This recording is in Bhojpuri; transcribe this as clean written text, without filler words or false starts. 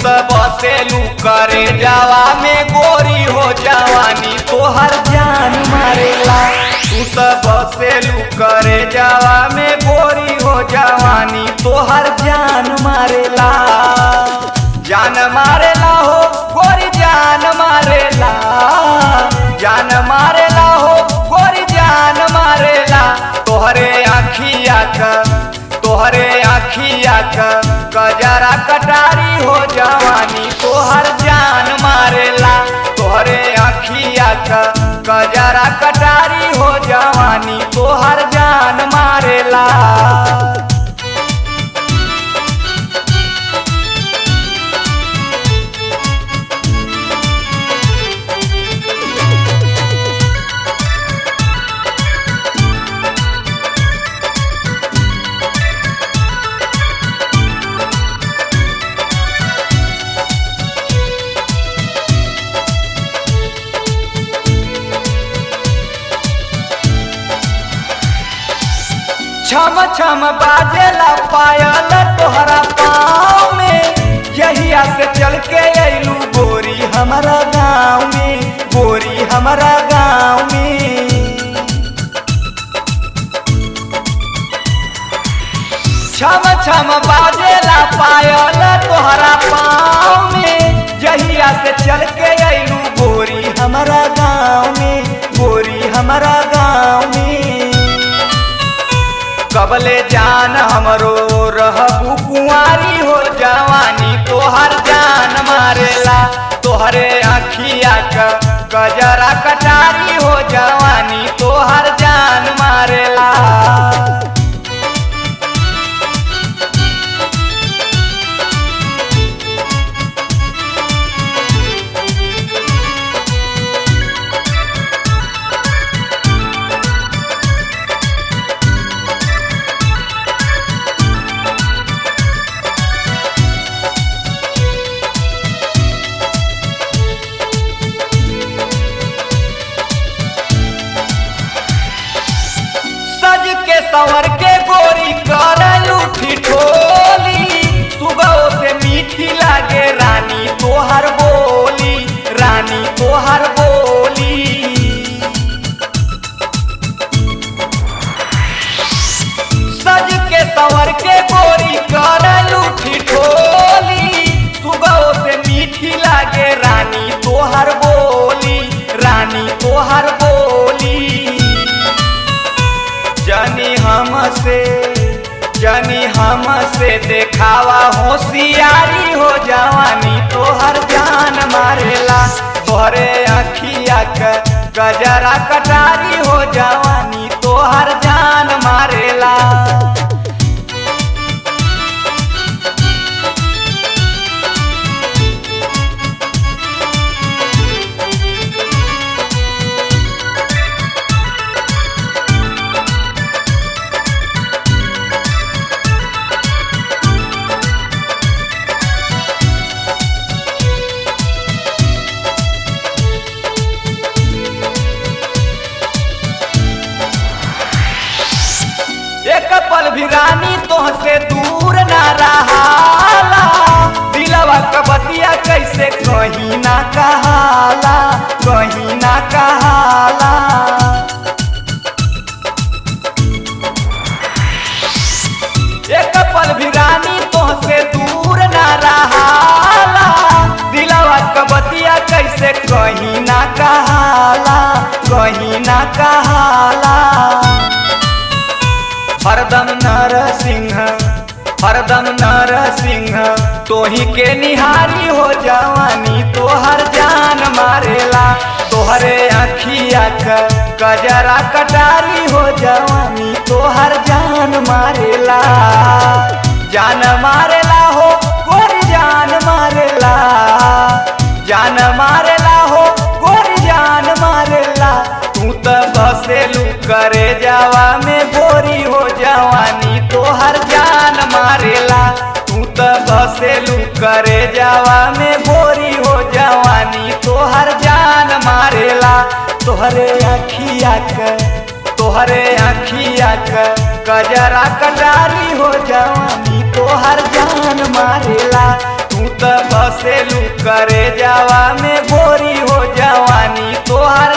तो बसेलू करे जावा में गोरी हो जवानी तोहर जान मारेला। तू तो बसेलू करे जावा में गोरी हो जवानी तोहर जान मारेला। जान मारेला हो गोरी जान मारेला, जान मारेला हो गोरी जान मारेला। तोहरे आखिया का गजरा कटारी हो जवानी तोहर जान मारेला। तोहरे आखिया का गजरा कटारी हो जवानी तोहर जान मारेला। छम छम बाजेला पायल तोहरा पाँव में, यहिया से चल के अइलू गोरी हमारा गाँव में, गोरी हमारा गाँव में। छम छम बाजेला पायल तोहरा पाँव में, यहिया से चल के अइलू गोरी हमारा गाँव में, गोरी हमारा गाँव में। कबले जान हमरो रहबू कुंवारी हो जवानी तोहर जान मारेला। तोहरे आखिया का गजरा कटारी हो जवानी तोहर जान मारेला। संवर के गोरी करलू ठिठोली, सुबह से मीठी लागे रानी तोहर बोली, रानी तोहर बोली। सज के संवर के गोरी करलू ठिठोली, सुबह से मीठी लागे रानी तोहर बोली, रानी तोहर बोली। जनी हमसे देखावा होशियारी हो जवानी तोहर जान मारेला। तोहरे आखिया का गजरा कटारी हो जवानी तोहर जान मारेला। एक पल भी रानी तोहसे दूर ना रहाला, दिलवा का बतिया कैसे कहीं ना कहाला, कहीं ना कहाला। एक पल भी रानी तोहसे दूर ना रहाला, दिलवा का बतिया कैसे कहीं ना कहाला, कहीं ना कहाला। हरदम नरसिंह तोही के निहारी हो जवानी तोहर जान मारेला। तोहरे आखिया का गजरा कटारी हो जवानी तोहर जान मारेला। जान मारेला हो गोरी जान मारेला, जान मारेला हो गोरी जान मारेला। तू तो बसेलू करे जावा में गोरी हो जवानी तोहर जान मारेला। तू तो बसेलू करे जावा में गोरी हो जवानी तोहर जान मारेला। तोहरे आखिया का गजरा कटारी हो जवानी तोहर जान मारेला। तू तो बसेलू करे जावा में गोरी हो जवानी तोहर